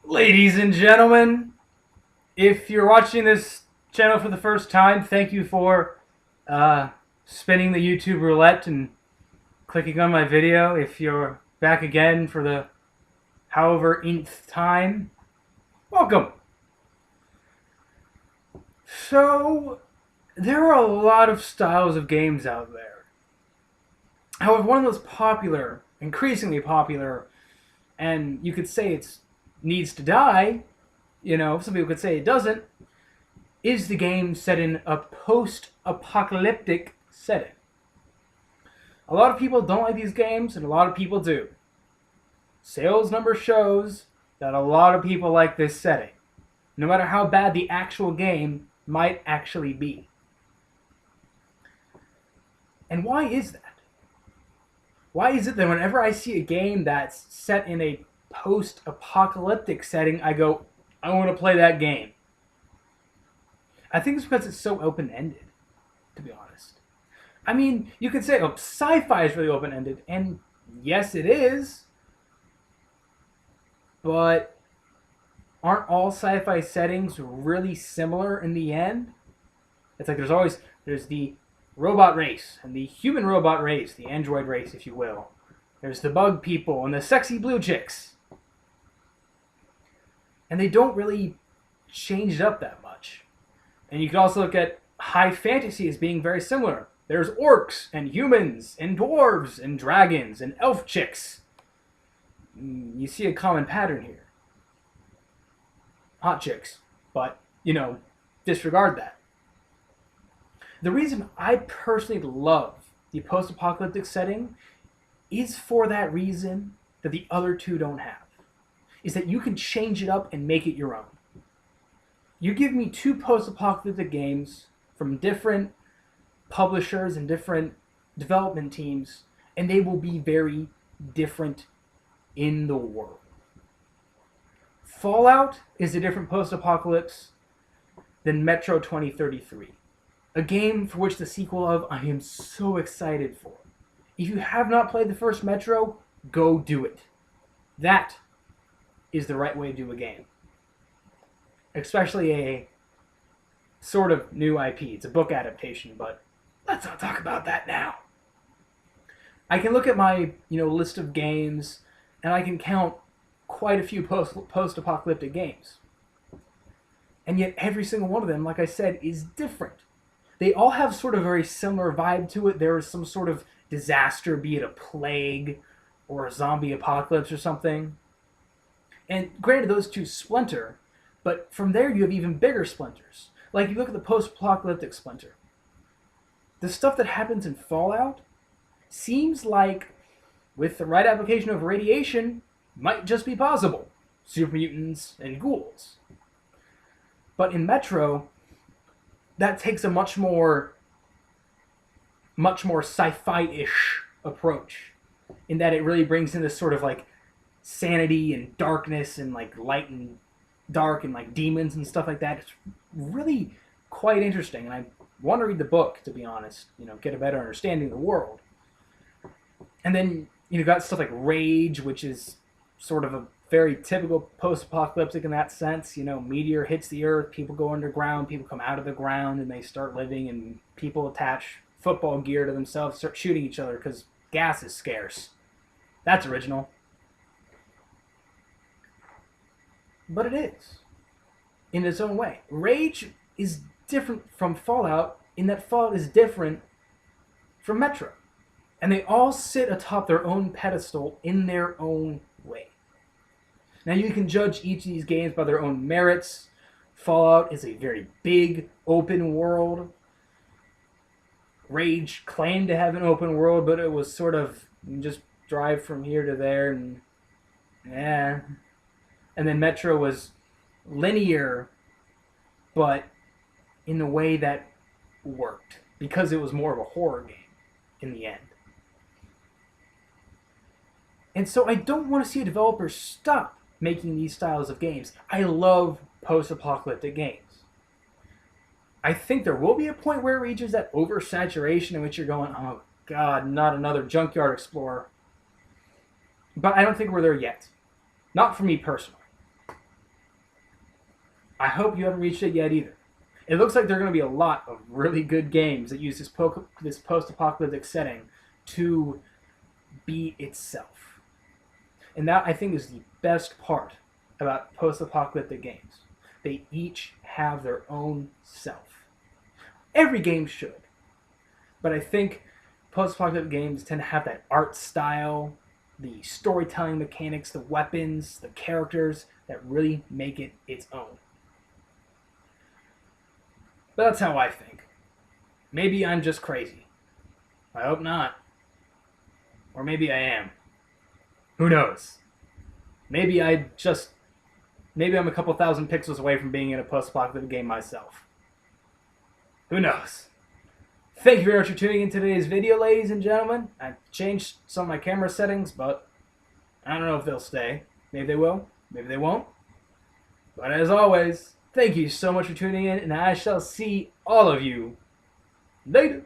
Ladies and gentlemen, if you're watching this channel for the first time, thank you for uh, spinning the YouTube roulette and clicking on my video. If you're back again for the however nth time, welcome. So, there are a lot of styles of games out there. However, one of the most popular, increasingly popular, and you could say it needs to die, some people could say it doesn't, is the game set in a post-apocalyptic setting. A lot of people don't like these games, and a lot of people do. Sales number shows that a lot of people like this setting, no matter how bad the actual game might actually be. And why is that? Why is it that whenever I see a game that's set in a post-apocalyptic setting, I go, I want to play that game? I think it's because it's so open-ended, to be honest. I mean, you could say, sci-fi is really open-ended, and yes, it is. But aren't all sci-fi settings really similar in the end? It's like there's the robot race and the human robot race, the android race, if you will. There's the bug people and the sexy blue chicks. And they don't really change it up that much. And you can also look at high fantasy as being very similar. There's orcs and humans and dwarves and dragons and elf chicks. You see a common pattern here. Hot chicks. But, disregard that. The reason I personally love the post-apocalyptic setting is for that reason that the other two don't have. Is that you can change it up and make it your own. You give me two post-apocalyptic games from different publishers and different development teams, and they will be very different in the world. Fallout is a different post-apocalypse than Metro 2033. A game for which the sequel of I am so excited for. If you have not played the first Metro, go do it. That is the right way to do a game. Especially a sort of new IP. It's a book adaptation, but let's not talk about that now. I can look at my, list of games, and I can count quite a few post-apocalyptic games. And yet every single one of them, like I said, is different. They all have sort of a very similar vibe to it. There is some sort of disaster, be it a plague or a zombie apocalypse or something. And granted, those two splinter, but from there you have even bigger splinters. Like you look at the post-apocalyptic splinter. The stuff that happens in Fallout seems like, with the right application of radiation, might just be possible. Super mutants and ghouls. But in Metro, that takes a much more sci-fi-ish approach, in that it really brings in this sort of like sanity and darkness and like light and dark and like demons and stuff like that. It's really quite interesting, and I want to read the book, to be honest, get a better understanding of the world. And then you've got stuff like Rage, which is sort of a very typical post-apocalyptic in that sense. Meteor hits the earth, people go underground, people come out of the ground, and they start living, and people attach football gear to themselves, start shooting each other because gas is scarce. That's original. But it is, in its own way. Rage is different from Fallout in that Fallout is different from Metro. And they all sit atop their own pedestal in their own way. Now you can judge each of these games by their own merits. Fallout is a very big open world. Rage claimed to have an open world, but it was sort of, you just drive from here to there and And then Metro was linear, but in a way that worked, because it was more of a horror game in the end. And so I don't want to see a developer stop making these styles of games. I love post-apocalyptic games. I think there will be a point where it reaches that oversaturation in which you're going, oh god, not another Junkyard Explorer. But I don't think we're there yet. Not for me personally. I hope you haven't reached it yet either. It looks like there are going to be a lot of really good games that use this post-apocalyptic setting to be itself. And that, I think, is the best part about post-apocalyptic games. They each have their own self. Every game should. But I think post-apocalyptic games tend to have that art style, the storytelling mechanics, the weapons, the characters that really make it its own. But that's how I think. Maybe I'm just crazy. I hope not. Or maybe I am. Who knows? Maybe I'm a couple thousand pixels away from being in a post-apocalyptic game myself. Who knows? Thank you very much for tuning in today's video, ladies and gentlemen. I changed some of my camera settings, but I don't know if they'll stay. Maybe they will, maybe they won't. But as always, thank you so much for tuning in, and I shall see all of you later.